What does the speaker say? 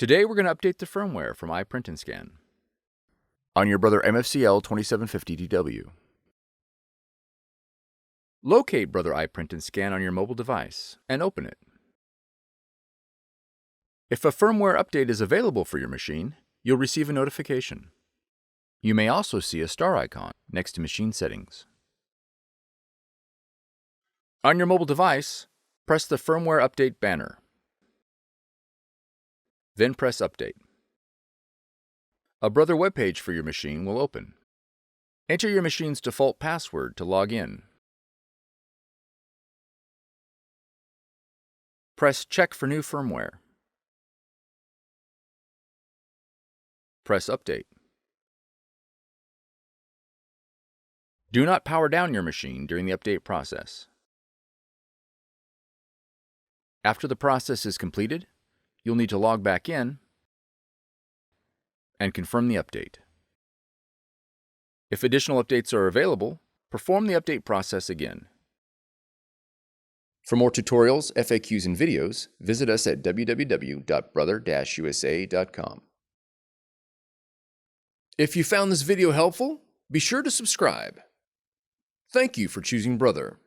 Today we're going to update the firmware from iPrint&Scan on your Brother MFCL2750DW. Locate Brother iPrint&Scan on your mobile device and open it. If a firmware update is available for your machine, you'll receive a notification. You may also see a star icon next to machine settings. On your mobile device, press the Firmware Update banner. Then press Update. A Brother webpage for your machine will open. Enter your machine's default password to log in. Press Check for new firmware. Press Update. Do not power down your machine during the update process. After the process is completed, you'll need to log back in and confirm the update. If additional updates are available, perform the update process again. For more tutorials, FAQs, and videos, visit us at www.brother-usa.com. If you found this video helpful, be sure to subscribe. Thank you for choosing Brother.